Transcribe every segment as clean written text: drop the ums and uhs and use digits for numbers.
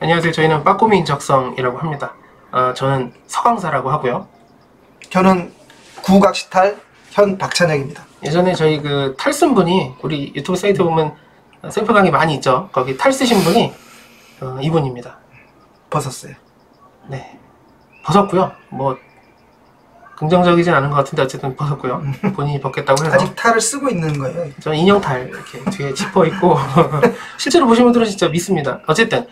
안녕하세요. 저희는 빠꾸미 인적성이라고 합니다. 저는 서강사라고 하고요. 저는 구각시탈 현 박찬혁입니다. 예전에 저희 그 탈쓴분이 우리 유튜브 사이트 보면 샘플 강의 많이 있죠. 거기 탈 쓰신 분이 이분입니다. 벗었어요. 네, 벗었고요. 뭐 긍정적이진 않은 것 같은데 어쨌든 벗었고요. 본인이 벗겠다고 해서. 아직 탈을 쓰고 있는 거예요. 저는 인형탈 이렇게 뒤에 지퍼 있고 실제로 보신 분들은 진짜 믿습니다. 어쨌든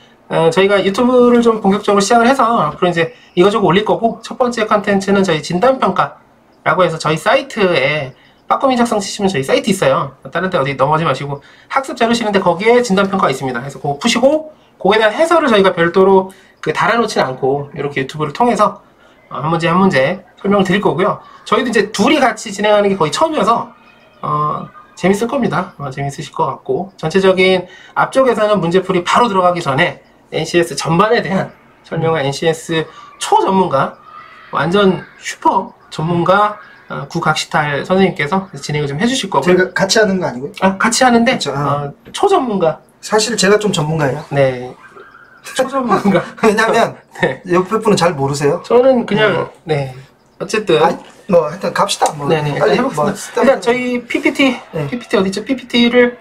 저희가 유튜브를 좀 본격적으로 시작을 해서 앞으로 이제 이거저거 올릴 거고, 첫 번째 컨텐츠는 저희 진단평가라고 해서 저희 사이트에 빠꾸미 작성 치시면 저희 사이트 있어요. 다른 데 어디 넘어가지 마시고 학습 자료시는데 거기에 진단평가 있습니다. 그래서 그거 푸시고 그거에 대한 해설을 저희가 별도로 달아놓지는 않고 이렇게 유튜브를 통해서 한 문제 한 문제 설명을 드릴 거고요. 저희도 이제 둘이 같이 진행하는 게 거의 처음이어서 재밌을 겁니다. 재밌으실 것 같고, 전체적인 앞쪽에서는 문제풀이 바로 들어가기 전에 NCS 전반에 대한 설명을 NCS 초전문가, 완전 슈퍼 전문가 구각시탈 선생님께서 진행을 좀 해주실 거고요. 제가 같이 하는 거 아니고요? 같이 하는데 그렇죠. 초전문가. 사실 제가 좀 전문가예요. 네, 초전문가. 왜냐면 네. 옆에 분은 잘 모르세요. 저는 그냥 어쨌든 뭐 하여튼 갑시다. 뭐 네네, 빨리 해보겠습니다. 일단 저희 PPT 네. PPT 어디죠? PPT를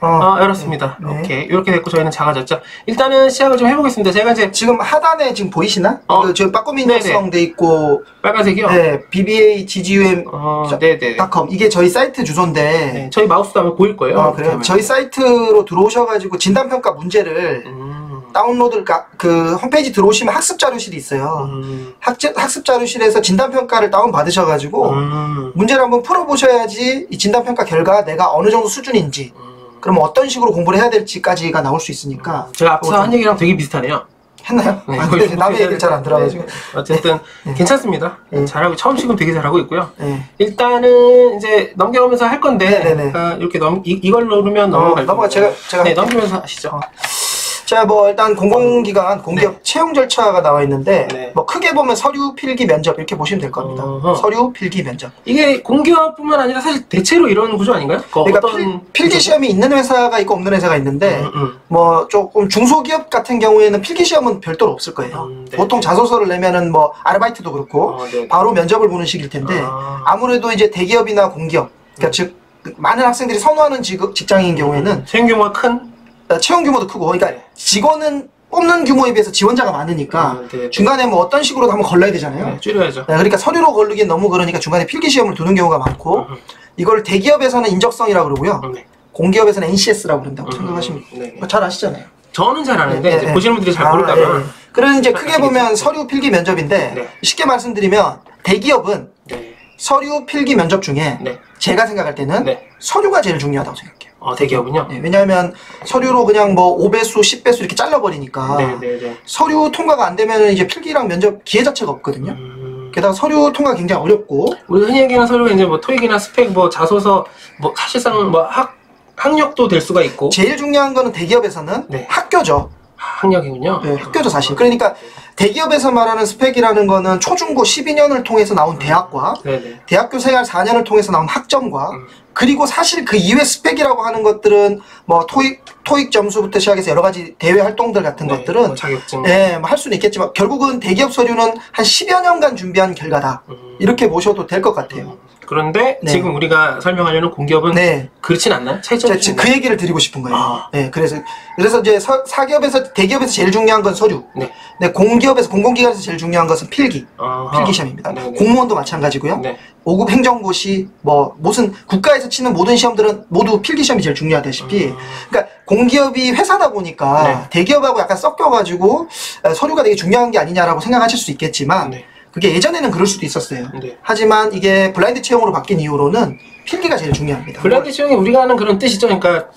열었습니다. 네. 오케이, 이렇게 됐고 저희는 작아졌죠. 일단은 시작을 좀 해보겠습니다. 제가 이제 지금 하단에 지금 보이시나? 저 빠꾸미 인적성 돼 있고, 빨간색이요? 네, BBA GGUM 네네. .com 이게 저희 사이트 주소인데, 네, 저희 마우스도 아마 보일 거예요. 그래요? 저희 사이트로 들어오셔가지고 진단평가 문제를 다운로드를 그 홈페이지 들어오시면 학습 자료실이 있어요. 학습 자료실에서 진단평가를 다운 받으셔가지고 문제를 한번 풀어보셔야지 이 진단평가 결과 내가 어느 정도 수준인지, 그러면 어떤 식으로 공부를 해야 될지까지가 나올 수 있으니까. 제가 앞서 한 얘기랑 되게 비슷하네요. 했나요? 네, 근데 남의 얘기를 잘 안 들어가지고. 네. 어쨌든 괜찮습니다. 잘하고, 처음식은 되게 잘하고 있고요. 일단은 이제 넘겨오면서 할 건데, 이렇게 이걸 누르면 넘어갈 제가 넘기면서 하시죠. 자, 뭐 일단 공공기관 공기업 채용 절차가 나와 있는데, 뭐 크게 보면 서류, 필기, 면접 이렇게 보시면 될 겁니다. 서류, 필기, 면접. 이게 공기업뿐만 아니라 사실 대체로 이런 구조 아닌가요? 그러니까 필기 시험이 있는 회사가 있고 없는 회사가 있는데, 뭐 조금 중소기업 같은 경우에는 필기 시험은 별도로 없을 거예요. 보통 자소서를 내면은 뭐 아르바이트도 그렇고 바로 면접을 보는 식일 텐데, 아무래도 이제 대기업이나 공기업, 그러니까 즉 많은 학생들이 선호하는 직장인 경우에는 채용 규모가 큰, 채용 규모도 크고, 그러니까 직원은 뽑는 규모에 비해서 지원자가 많으니까 중간에 뭐 어떤 식으로도 한번 걸러야 되잖아요. 줄여야죠. 그러니까 서류로 걸르기엔 너무 그러니까 중간에 필기 시험을 두는 경우가 많고, 이걸 대기업에서는 인적성이라고 그러고요. 공기업에서는 NCS라고 그런다고 생각하시면 잘 아시잖아요. 저는 잘 아는데 이제 보시는 분들이 잘 모를까봐. 그런 이제 크게 보면 서류, 필기, 면접인데, 쉽게 말씀드리면 대기업은 서류, 필기, 면접 중에 제가 생각할 때는 서류가 제일 중요하다고 생각해요. 대기업은요? 왜냐하면 서류로 그냥 뭐 5배수, 10배수 이렇게 잘라버리니까 서류 통과가 안 되면 이제 필기랑 면접 기회 자체가 없거든요. 게다가 서류 통과 굉장히 어렵고, 우리 흔히 얘기하는 서류가 이제 뭐 토익이나 스펙, 뭐 자소서, 뭐 사실상 뭐 학력도 될 수가 있고, 제일 중요한 거는 대기업에서는 학교죠. 학력이군요. 학교죠 사실. 그러니까 대기업에서 말하는 스펙이라는 거는 초중고 12년을 통해서 나온 대학과 대학교 생활 4년을 통해서 나온 학점과, 그리고 사실 그 이외 스펙이라고 하는 것들은 뭐 토익 점수부터 시작해서 여러 가지 대외 활동들 같은 것들은 뭐 자격증 뭐 할 수는 있겠지만 결국은 대기업 서류는 한 10여 년간 준비한 결과다. 이렇게 보셔도 될 것 같아요. 그런데 지금 우리가 설명하려는 공기업은 그렇진 않나요? 차이점이 그 얘기를 드리고 싶은 거예요. 그래서 이제 대기업에서 제일 중요한 건 서류. 공기업에서 공공기관에서 제일 중요한 것은 필기 시험입니다. 공무원도 마찬가지고요. 5급 행정고시 뭐 무슨 국가에서 치는 모든 시험들은 모두 필기 시험이 제일 중요하다시피, 그러니까 공기업이 회사다 보니까 대기업하고 약간 섞여가지고 서류가 되게 중요한 게 아니냐라고 생각하실 수 있겠지만, 그게 예전에는 그럴 수도 있었어요. 하지만 이게 블라인드 채용으로 바뀐 이후로는 필기가 제일 중요합니다. 블라인드 채용이 우리가 하는 그런 뜻이죠. 그러니까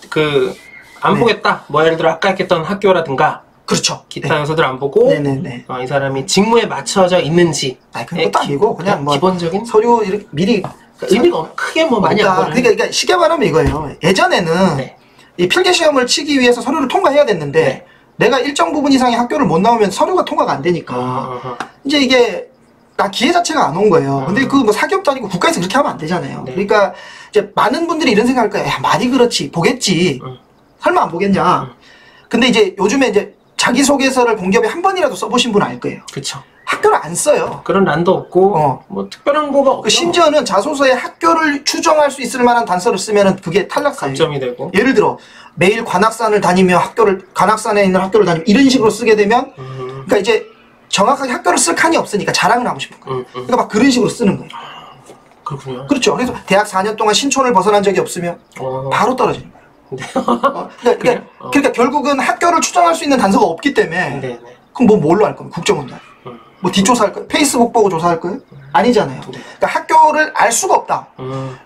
안 보겠다. 뭐 예를 들어 아까 했던 학교라든가, 그렇죠. 기타 요소들 안 보고 이 사람이 직무에 맞춰져 있는지, 그것도 아니고 그냥 뭐 기본적인 서류 이렇게 미리 의미가 크게 뭐 많이 안 보는. 그러니까 쉽게 말하면 이거예요. 예전에는 이 필기 시험을 치기 위해서 서류를 통과해야 됐는데, 내가 일정 부분 이상의 학교를 못 나오면 서류가 통과가 안 되니까 이제 이게 기회 자체가 안 온 거예요. 근데 그 뭐 사기업도 아니고 국가에서 그렇게 하면 안 되잖아요. 그러니까 이제 많은 분들이 이런 생각할 거예요. 야, 말이 그렇지, 보겠지. 설마 안 보겠냐. 근데 이제 요즘에 이제 자기소개서를 공기업에 한 번이라도 써보신 분은 알 거예요. 그쵸. 학교를 안 써요. 그런 란도 없고 뭐 특별한 거가 없죠. 심지어는 자소서에 학교를 추정할 수 있을 만한 단서를 쓰면은 그게 탈락사예요. 감점이 되고. 예를 들어 매일 관악산을 다니며 관악산에 있는 학교를 다니며 이런 식으로 쓰게 되면 그러니까 이제 정확하게 학교를 쓸 칸이 없으니까 자랑을 하고 싶은 거예요. 그러니까 막 그런 식으로 쓰는 거예요. 그렇군요. 그렇죠. 그래서 대학 4년 동안 신촌을 벗어난 적이 없으면 바로 떨어지는 거예요. 그러니까 결국은 학교를 추정할 수 있는 단서가 없기 때문에 그럼 뭐 뭘로 할 거예요? 국정원도 뭐 뒷조사할 거예요? 페이스북 보고 조사할 거예요? 아니잖아요. 그러니까 학교를 알 수가 없다.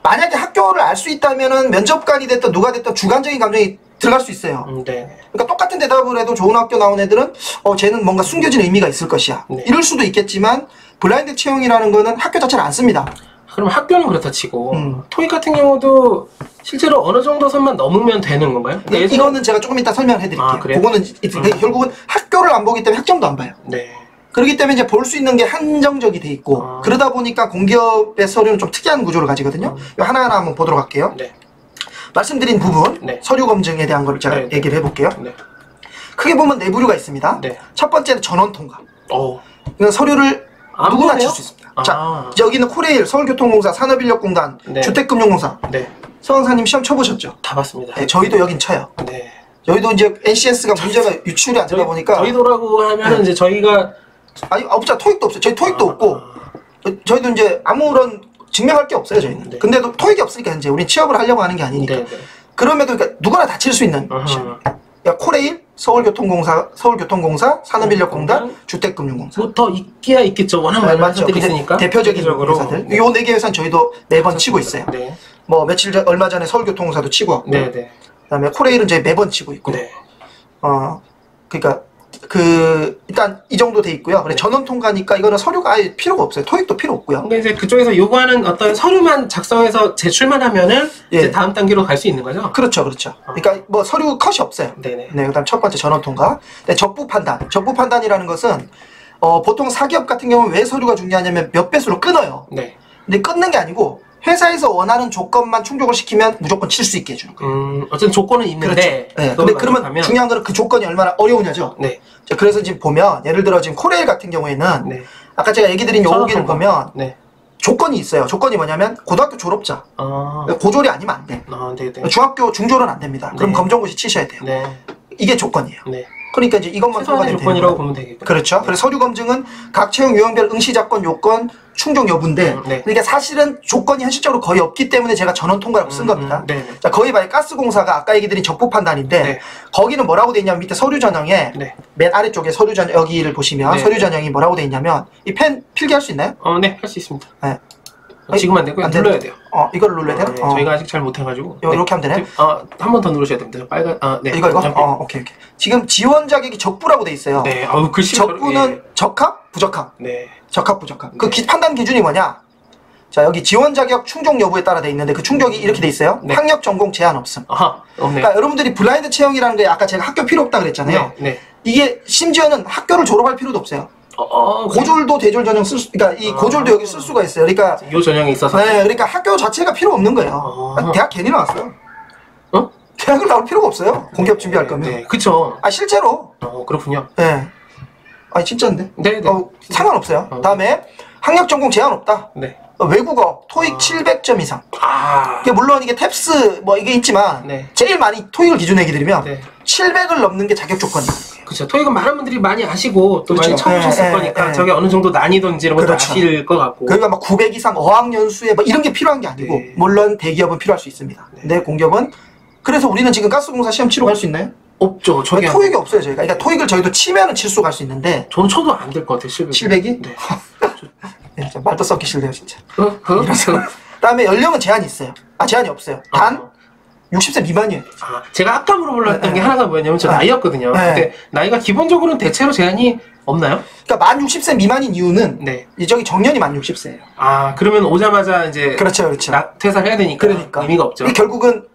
만약에 학교를 알 수 있다면은 면접관이 됐든 누가 됐든 주관적인 감정이 들어갈 수 있어요. 그러니까 똑같은 대답을 해도 좋은 학교 나온 애들은 쟤는 뭔가 숨겨진 의미가 있을 것이야. 이럴 수도 있겠지만 블라인드 채용이라는 거는 학교 자체를 안 씁니다. 그럼 학교는 그렇다 치고 토익 같은 경우도 실제로 어느 정도 선만 넘으면 되는 건가요? 이거는 제가 조금 이따 설명을 해드릴게요. 그거는 결국은 학교를 안 보기 때문에 학점도 안 봐요. 그렇기 때문에 이제 볼 수 있는 게 한정적이 돼 있고 그러다 보니까 공기업의 서류는 좀 특이한 구조를 가지거든요. 하나하나 한번 보도록 할게요. 말씀드린 부분 서류 검증에 대한 걸 제가 얘기를 해볼게요. 크게 보면 네 부류가 있습니다. 첫 번째는 전원 통과. 이건 서류를 누구나 칠 수 있습니다. 자, 여기는 코레일, 서울교통공사, 산업인력공단, 주택금융공사. 서강사님 시험 쳐보셨죠? 다 봤습니다. 저희도 여긴 쳐요. 저희도 이제 NCS가 문제가 유출이 안 되다 보니까 저희도라고 하면은 이제 저희가 없죠. 토익도 없어요. 저희 토익도 없고 저희도 이제 아무런 증명할 게 없어요. 저희는. 근데도 토익이 없으니까 이제 우린 취업을 하려고 하는 게 아니니까. 그럼에도 그러니까 누구나 다 칠 수 있는 시험. 그러니까 코레일, 서울교통공사, 산업인력공단, 주택금융공사. 뭐 더 있기야 있겠죠. 워낙 많은 회사들이 있으니까. 대표적인 회사들. 요 네 개 회사는 저희도 매번 치고 있어요. 뭐 얼마 전에 서울교통공사도 치고 왔고. 그다음에 코레일은 저희 매번 치고 있고. 그러니까 일단 이 정도 돼 있고요. 그래 전원 통과니까 이거는 서류가 아예 필요가 없어요. 토익도 필요 없고요. 근데 이제 그쪽에서 요구하는 어떤 서류만 작성해서 제출만 하면은 이제 다음 단계로 갈 수 있는 거죠? 그렇죠. 그러니까 뭐 서류 컷이 없어요. 그다음 첫 번째 전원 통과. 적부 판단. 적부 판단이라는 것은 보통 사기업 같은 경우는 왜 서류가 중요하냐면 몇 배수로 끊어요. 근데 끊는 게 아니고 회사에서 원하는 조건만 충족을 시키면 무조건 칠 수 있게 해주는 거예요. 어쨌든 조건은 있는데. 근데 그러면 중요한 거는 그 조건이 얼마나 어려우냐죠. 자, 그래서 지금 보면 예를 들어 지금 코레일 같은 경우에는 아까 제가 얘기 드린 요 5기를 보면 조건이 있어요. 조건이 뭐냐면 고등학교 졸업자. 고졸이 아니면 안 돼. 중학교 중졸은 안 됩니다. 그럼 검정고시 치셔야 돼요. 이게 조건이에요. 그러니까 이제 이것만 최소한의 조건이라고 보면 되겠죠. 그렇죠. 그래서 서류 검증은 각 채용 유형별 응시 자건 요건 충족 여부인데 그러니까 사실은 조건이 현실적으로 거의 없기 때문에 제가 전원 통과라고 쓴 겁니다. 자, 거의 봐요. 가스공사가 아까 얘기 드린 적부 판단인데 거기는 뭐라고 돼 있냐면 밑에 서류 전형에 맨 아래쪽에 서류 전형 여기를 보시면 서류 전형이 뭐라고 돼 있냐면 이 펜 필기할 수 있나요? 네, 할 수 있습니다. 지금 안 되고요. 눌러야 돼요. 이걸 눌러야 돼요? 저희가 아직 잘 못해가지고. 이렇게 하면 되네? 한 번 더 누르셔야 됩니다. 빨간, 이거? 오케이. 지금 지원 자격이 적부라고 돼 있어요. 적부는 적합, 부적합. 적합, 부적합. 그 판단 기준이 뭐냐? 자, 여기 지원 자격 충족 여부에 따라 돼 있는데 그 충족이 이렇게 돼 있어요. 학력 전공 제한 없음. 그러니까 여러분들이 블라인드 채용이라는 게 아까 제가 학교 필요 없다 그랬잖아요. 이게 심지어는 학교를 졸업할 필요도 없어요. 고졸도 대졸 전형 그러니까 이 고졸도 여기 쓸 수가 있어요. 그러니까 요 전형이 있어서. 그러니까 학교 자체가 필요 없는 거예요. 대학 괜히 나왔어요. 대학을 나올 필요가 없어요. 공기업 준비할 거면. 그쵸. 실제로. 그렇군요. 진짜인데. 상관없어요. 다음에 학력 전공 제한 없다. 외국어 토익 700점 이상. 물론 이게 탭스 뭐 이게 있지만 제일 많이 토익을 기준으로 얘기 드리면 700을 넘는 게 자격 조건이에요. 그렇죠. 토익은 많은 분들이 많이 아시고 또 많이 쳐보셨을 거니까 저게 어느 정도 난이도인지 이런 것도 아실 것 같고. 그러니까 막 900 이상 어학연수에 뭐 이런 게 필요한 게 아니고 물론 대기업은 필요할 수 있습니다. 근데 공기업은 그래서 우리는 지금 가스공사 시험 치러 갈 수 있나요? 없죠. 토익이 없어요 저희가. 그러니까 토익을 저희도 치면은 칠수 갈 수 있는데. 저는 쳐도 안 될 것 같아요. 700이? 말도 썩기 싫네요 진짜. 그다음에 연령은 제한이 있어요. 제한이 없어요. 단 60세 미만이에요. 제가 아까 물어보려고 했던 게 하나가 뭐였냐면 저 나이였거든요. 근데 나이가 기본적으로는 대체로 제한이 없나요? 그러니까 만 60세 미만인 이유는 저기 정년이 만 60세예요. 그러면 오자마자 이제 그렇죠. 퇴사를 해야 되니까 의미가 없죠. 결국은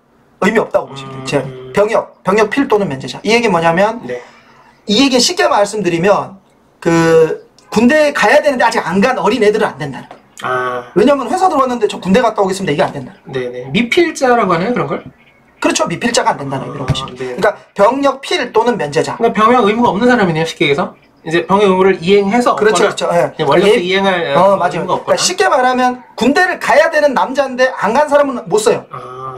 의미 없다고 보시면 돼요. 병역 필 또는 면제자. 이 얘기는 뭐냐면 이 얘기 쉽게 말씀드리면 군대에 가야 되는데 아직 안 간 어린 애들은 안 된다는 거예요. 왜냐면 회사 들어왔는데 저 군대 갔다 오겠습니다. 이게 안 된다. 미필자라고 하나요 그런 걸? 그렇죠. 미필자가 안 된다는 의미로 보시면. 그러니까 병역 필 또는 면제자. 그러니까 병역 의무가 없는 사람이네요, 쉽게 얘기해서. 이제 병역 의무를 이행해서 그렇죠, 그렇죠. 예. 원래부터 이행할 맞아요. 의무가 없거나. 그러니까 쉽게 말하면 군대를 가야 되는 남자인데 안 간 사람은 못 써요.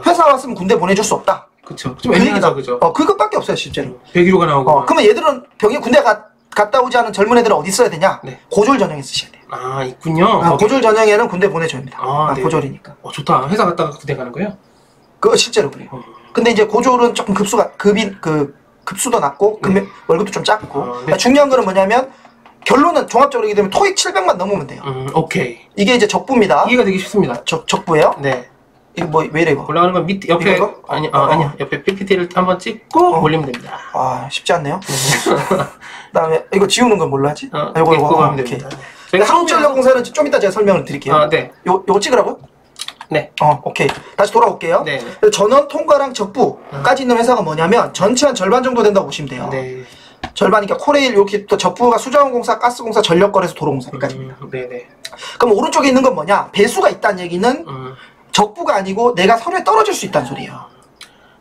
회사 왔으면 군대 보내줄 수 없다. 그쵸. 좀 애매하죠, 그죠. 그것밖에 없어요, 실제로. 101호가 나오고. 그러면 얘들은 군대 갔다 오지 않은 젊은 애들은 어디 써야 되냐? 네. 고졸 전형에 쓰셔야 돼요. 아, 있군요. 고졸 전형에는 군대 보내줘야 합니다. 네. 고졸이니까. 좋다. 회사 갔다가 군대 가는 거예요? 그거 실제로 그래요. 근데 이제 고졸은 조금 급수도 낮고 월급도 좀 작고. 그러니까 중요한 거는 뭐냐면 결론은 종합적으로 얘기 되면 토익 700만 넘으면 돼요. 오케이. 이게 이제 적부입니다. 이해가 되기 쉽습니다. 적부예요? 네. 이거 왜 이래 이거? 올라가는 건 밑에 옆에 아니요. 옆에 PPT를 한번 찍고 올리면 됩니다. 쉽지 않네요. 그다음에 이거 지우는 건 뭘로 하지? 이거 하면 됩니다. 저희가 한국전력공사는 좀 이따 제가 설명을 드릴게요. 네. 요거 찍으라고? 네. 오케이. 다시 돌아올게요. 네. 전원 통과랑 적부까지 있는 회사가 뭐냐면 전체 한 절반 정도 된다고 보시면 돼요. 네. 절반이니까 코레일 이렇게 또 적부가 수자원공사, 가스공사, 전력거래소, 도로공사까지입니다. 네네. 그럼 오른쪽에 있는 건 뭐냐? 배수가 있다는 얘기는 적부가 아니고 내가 서류에 떨어질 수 있다는 소리예요.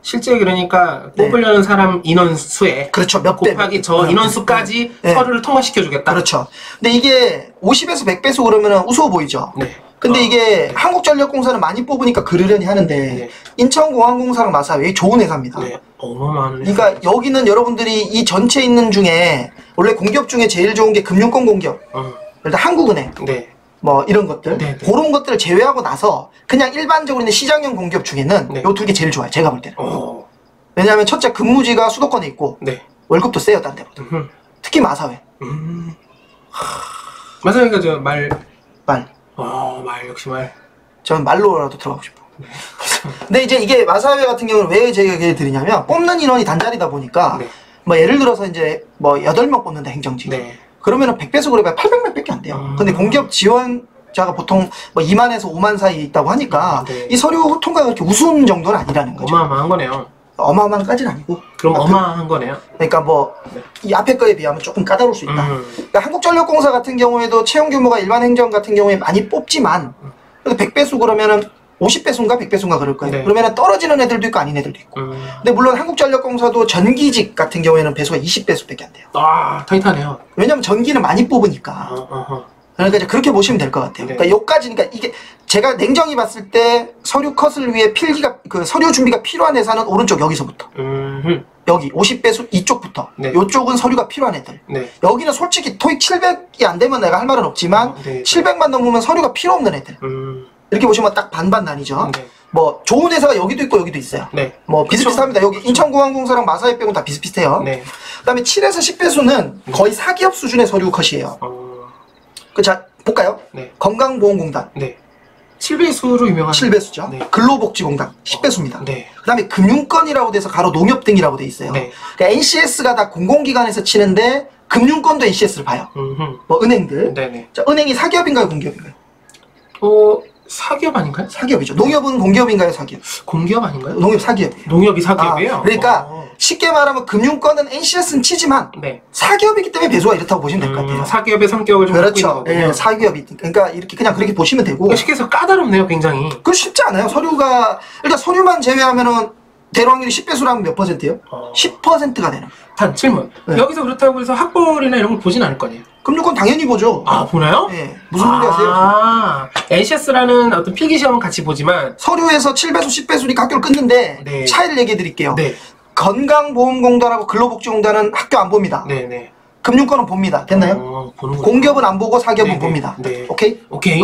실제 그러니까 뽑으려는 사람 인원수에 그렇죠. 몇 배 곱하기 저 인원수까지 서류를 통과시켜 주겠다. 그렇죠. 근데 이게 50에서 100배수 그러면 우스워 보이죠. 네. 근데 이게 한국전력공사는 많이 뽑으니까 그러려니 하는데 인천공항공사랑 마사회 좋은 회사입니다. 네. 어마어마한 그러니까 여기는 여러분들이 이 전체 있는 중에 원래 공기업 중에 제일 좋은 게 금융권 공기업. 일단 한국은행. 네. 뭐 이런 것들. 네. 그런 것들을 제외하고 나서 그냥 일반적으로 있는 시장형 공기업 중에는 요 두 개 제일 좋아요. 제가 볼 때는. 왜냐하면 첫째 근무지가 수도권에 있고 월급도 세요. 딴 데보다. 특히 마사회. 마사회가 저 말. 말 역시 말. 저는 말로라도 들어가고 싶어요. 근데 이제 이게 마사회 같은 경우는 왜 제가 얘기를 드리냐면 뽑는 인원이 단자리다 보니까 뭐 예를 들어서 이제 뭐 8명 뽑는다 행정직. 그러면은 100배수 그래봐야 800명 밖에 안 돼요. 근데 공기업 지원자가 보통 뭐 2만에서 5만 사이에 있다고 하니까 이 서류 통과가 그렇게 우스운 정도는 아니라는 거죠. 어마어마한 거네요. 어마어마한까지는 아니고. 그럼 어마어마한 거네요. 그러니까 뭐 이 앞에 거에 비하면 조금 까다로울 수 있다. 그러니까 한국전력공사 같은 경우에도 채용 규모가 일반 행정 같은 경우에 많이 뽑지만 그래도 100배수 그러면은 50배수인가 100배수인가 그럴 거예요. 그러면은 떨어지는 애들도 있고 아닌 애들도 있고. 근데 물론 한국전력공사도 전기직 같은 경우에는 배수가 20배수밖에 안 돼요. 타이트하네요. 왜냐면 전기는 많이 뽑으니까. 그러니까 이제 그렇게 보시면 될 것 같아요. 그러니까 요까지, 그러니까 이게 제가 냉정히 봤을 때 서류 컷을 위해 서류 준비가 필요한 회사는 오른쪽 여기서부터. 여기 50배수 이쪽부터. 요쪽은 서류가 필요한 애들. 여기는 솔직히 토익 700이 안 되면 내가 할 말은 없지만 700만 넘으면 서류가 필요 없는 애들. 이렇게 보시면 딱 반반 나뉘죠. 뭐 좋은 회사가 여기도 있고 여기도 있어요. 뭐 비슷비슷합니다. 여기 인천공항공사랑 마사회 빼고는 다 비슷비슷해요. 그다음에 7에서 10배수는 거의 사기업 수준의 서류 컷이에요. 자, 볼까요? 건강보험공단. 7배수로 유명한 7배수죠. 근로복지공단 10배수입니다. 그 다음에 금융권이라고 돼서 가로 농협 등이라고 돼 있어요. 그러니까 NCS가 다 공공기관에서 치는데 금융권도 NCS를 봐요. 뭐 은행들. 자, 은행이 사기업인가요, 공기업인가요? 사기업 아닌가요? 사기업이죠. 농협은 공기업인가요, 사기업? 공기업 아닌가요? 농협 사기업이에요. 농협이 사기업이에요? 그러니까 쉽게 말하면 금융권은 NCS는 치지만 사기업이기 때문에 배수가 이렇다고 보시면 될 것 같아요. 사기업의 성격을 좀 갖고 있는 거군요. 사기업이. 그러니까 이렇게 그냥 그렇게 보시면 되고. 쉽게 해서 까다롭네요, 굉장히. 그거 쉽지 않아요. 서류가 일단 서류만 제외하면은 대로 확률이 10배수라면 몇 %예요? 10%가 되는. 단 질문. 여기서 그렇다고 해서 학벌이나 이런 걸 보진 않을 거 아니에요? 금융권 당연히 보죠. 보나요? 네. 무슨 문제 아세요? NCS라는 어떤 필기시험은 같이 보지만 서류에서 7배수, 10배수니까 학교를 끊는데 차이를 얘기해 드릴게요. 건강보험공단하고 근로복지공단은 학교 안 봅니다. 금융권은 봅니다. 됐나요? 공기업은 안 보고 사기업은 봅니다. 오케이? 오케이.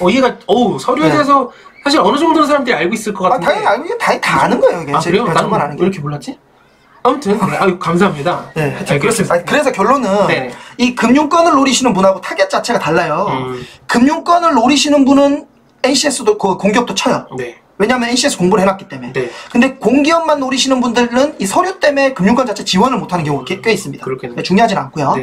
이해가, 서류에 대해서 사실 어느 정도는 사람들이 알고 있을 것 같은데. 당연히 알고, 다 아는 거예요, 이게. 그래요? 저만 아는 왜 게. 이렇게 몰랐지? 아무튼, 감사합니다. 그렇습니다. 그래서 결론은 이 금융권을 노리시는 분하고 타겟 자체가 달라요. 금융권을 노리시는 분은 NCS도 공기업도 쳐요. 왜냐하면 NCS 공부를 해놨기 때문에. 근데 공기업만 노리시는 분들은 이 서류 때문에 금융권 자체 지원을 못하는 경우가 꽤 있습니다. 중요하진 않고요.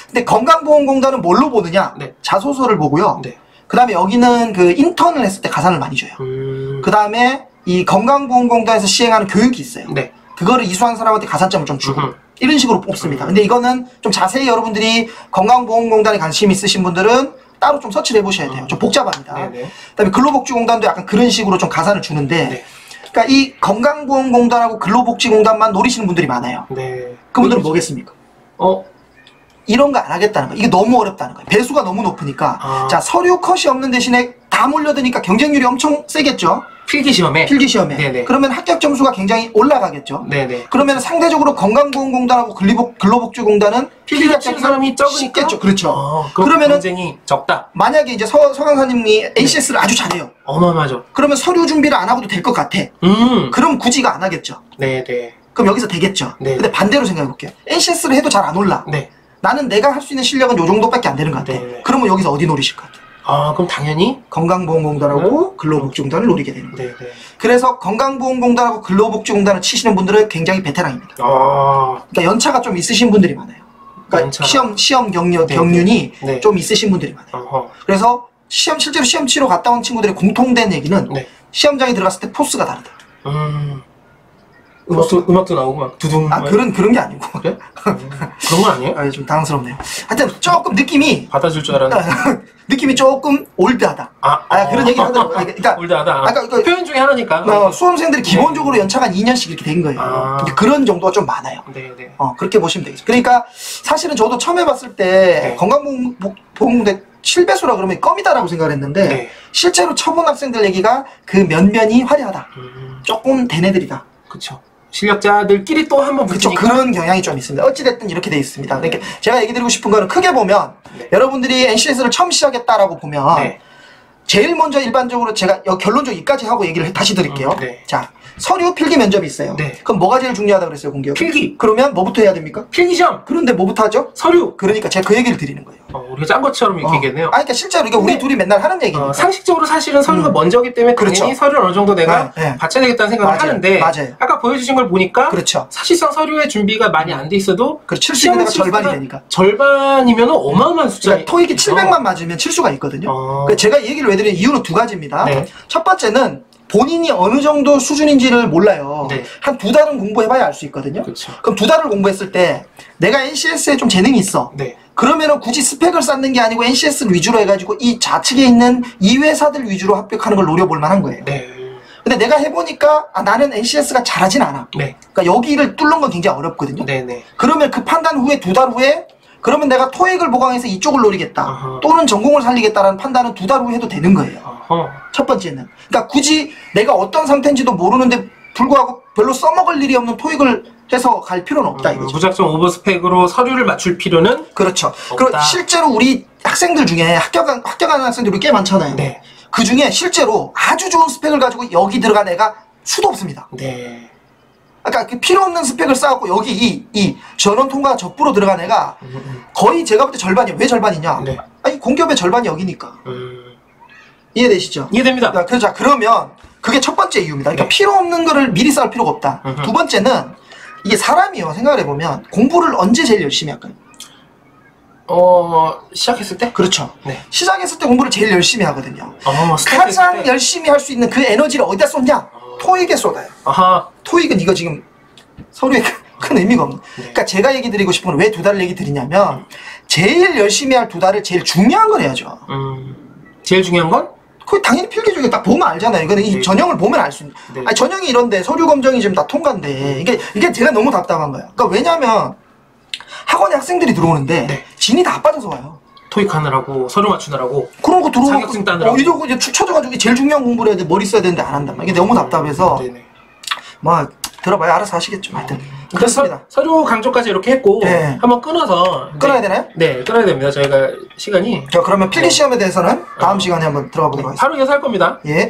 근데 건강보험공단은 뭘로 보느냐? 자소서를 보고요. 그 다음에 여기는 그 인턴을 했을 때 가산을 많이 줘요. 그 다음에 이 건강보험공단에서 시행하는 교육이 있어요. 그거를 이수한 사람한테 가산점을 좀 주고 이런 식으로 뽑습니다. 근데 이거는 좀 자세히 여러분들이 건강보험공단에 관심 있으신 분들은 따로 좀 서치를 해보셔야 돼요. 좀 복잡합니다. 그다음에 근로복지공단도 약간 그런 식으로 좀 가산을 주는데 그러니까 이 건강보험공단하고 근로복지공단만 노리시는 분들이 많아요. 네. 그분들은 뭐겠습니까? 이런 거 안 하겠다는 거예요. 이게 너무 어렵다는 거예요. 배수가 너무 높으니까. 자, 서류 컷이 없는 대신에 다 몰려드니까 경쟁률이 엄청 세겠죠. 필기시험에. 네네. 그러면 합격 점수가 굉장히 올라가겠죠. 네네. 그러면 상대적으로 건강보험공단하고 근로복지공단은 필기 치는 사람이 적으니까. 그렇죠. 그러면은 경쟁이 적다. 만약에 이제 서 강사님이 ACS를 아주 잘해요. 어마어마하죠. 그러면 서류 준비를 안 하고도 될 것 같아. 그럼 굳이 이거 안 하겠죠. 네네. 그럼 여기서 되겠죠. 네. 근데 반대로 생각해 볼게요. NCS를 해도 잘 안 올라. 네. 나는 내가 할 수 있는 실력은 요 정도밖에 안 되는 것 같아. 네. 그러면 여기서 어디 노리실 것 같아? 그럼 당연히 건강보험공단하고 근로복지공단을 노리게 되는 거예요. 네네. 그래서 건강보험공단하고 근로복지공단을 치시는 분들은 굉장히 베테랑입니다. 그러니까 연차가 좀 있으신 분들이 많아요. 그러니까 시험 경륜이 네. 좀 있으신 분들이 많아요. 그래서 실제로 시험 치러 갔다 온 친구들의 공통된 얘기는 네. 시험장에 들어갔을 때 포스가 다르다. 음악도 나오고 막 두둥. 그런 게 아니고. 그래? 그런 건 아니에요? 좀 당황스럽네요. 하여튼 조금 느낌이 받아줄 줄 알았는데. 느낌이 조금 올드하다. 그런 얘기 하더라고요. 그러니까 올드하다. 표현 중에 하나니까. 수험생들이 기본적으로 연차가 한 2년씩 이렇게 된 거예요. 그런 정도가 좀 많아요. 네네. 그렇게 보시면 되겠죠. 그러니까 사실은 저도 처음에 봤을 때 건강보험공단 7배수라 그러면 껌이다라고 생각을 했는데 네. 실제로 쳐본 학생들 얘기가 그 면면이 화려하다. 조금 된 애들이다. 그렇죠. 실력자들끼리 또 한번 붙으니까. 그런 경향이 좀 있습니다. 어찌됐든 이렇게 돼 있습니다. 그러니까 제가 얘기 드리고 싶은 거는 크게 보면 여러분들이 NCS를 처음 시작했다라고 보면 제일 먼저 일반적으로 제가 결론적으로 여기까지 하고 얘기를 다시 드릴게요. 자, 서류 필기 면접이 있어요. 그럼 뭐가 제일 중요하다고 그랬어요, 공기업? 필기. 그러면 뭐부터 해야 됩니까? 필기시험. 그런데 뭐부터 하죠? 서류. 그러니까 제가 그 얘기를 드리는 거예요. 우리가 짠 것처럼 이렇게 얘기했네요. 그러니까 실제로 이게 우리 둘이 맨날 하는 얘기니까. 상식적으로 사실은 서류가 먼저기 때문에 당연히 서류를 어느 정도 내가 받쳐야 되겠다는 생각을 하는데 아까 보여주신 걸 보니까 사실상 서류의 준비가 많이 안 돼 있어도 시험 절반이 되니까. 절반이면 어마어마한 숫자예요. 그러니까 토익이 700만 맞으면 칠 수가 있거든요. 그러니까 제가 이 얘기를 왜 드리는 이유는 두 가지입니다. 첫 번째는 본인이 어느 정도 수준인지를 몰라요. 한 2달은 공부해봐야 알 수 있거든요. 그럼 2달을 공부했을 때 내가 NCS에 좀 재능이 있어. 그러면은 굳이 스펙을 쌓는 게 아니고 NCS를 위주로 해가지고 이 좌측에 있는 이 회사들 위주로 합격하는 걸 노려볼 만한 거예요. 근데 내가 해보니까 나는 NCS가 잘하진 않아. 그러니까 여기를 뚫는 건 굉장히 어렵거든요. 그러면 그 판단 후에 2달 후에 그러면 내가 토익을 보강해서 이쪽을 노리겠다. 또는 전공을 살리겠다라는 판단은 2달 후에 해도 되는 거예요. 첫 번째는. 그러니까 굳이 내가 어떤 상태인지도 모르는데 불구하고 별로 써먹을 일이 없는 토익을 해서 갈 필요는 없다 이거죠. 무작정 오버스펙으로 서류를 맞출 필요는 그렇죠. 그리고 실제로 우리 학생들 중에 합격하는 학생들이 꽤 많잖아요. 그 중에 실제로 아주 좋은 스펙을 가지고 여기 들어간 애가 수도 없습니다. 그러니까 그 필요 없는 스펙을 쌓았고 여기 이 전원 통과 적부로 들어간 애가 거의 제가 볼 때 절반이에요. 왜 절반이냐? 아니 공기업의 절반이 여기니까. 이해되시죠? 이해됩니다. 그러자 그러면 그게 첫 번째 이유입니다. 그러니까 필요 없는 거를 미리 쌓을 필요가 없다. 두 번째는 이게 사람이요. 생각을 해보면 공부를 언제 제일 열심히 할까요? 시작했을 때? 그렇죠. 시작했을 때 공부를 제일 열심히 하거든요. 가장 열심히 할 수 있는 그 에너지를 어디다 쏟냐? 토익에 쏟아요. 토익은 이거 지금 서류에 큰 의미가 없는. 그러니까 제가 얘기 드리고 싶은 건 왜 2달을 얘기 드리냐면 제일 열심히 할 2달을 제일 중요한 걸 해야죠. 제일 중요한 건? 그게 당연히 필기 중에 딱 보면 알잖아요. 이거는 이 전형을 보면 알 수 있는. 아니 전형이 이런데 서류 검정이 지금 다 통과인데 이게 제가 너무 답답한 거예요. 그러니까 왜냐면 학원에 학생들이 들어오는데 진이 다 빠져서 와요. 토익 하느라고 서류 맞추느라고 그런 거 들어오고 자격증 따느라고 이러고 이제 축 처져가지고 제일 중요한 공부를 해야 돼. 머리 써야 되는데 안 한단 말이야. 이게 너무 답답해서 뭐 들어봐야 알아서 하시겠죠. 하여튼 그렇습니다. 서류 강조까지 이렇게 했고 한번 끊어서 끊어야 되나요? 네, 끊어야 됩니다. 저희가 시간이 그러면 필기 시험에 대해서는 다음 시간에 한번 들어가 보도록 하겠습니다. 바로 이어서 할 겁니다. 예.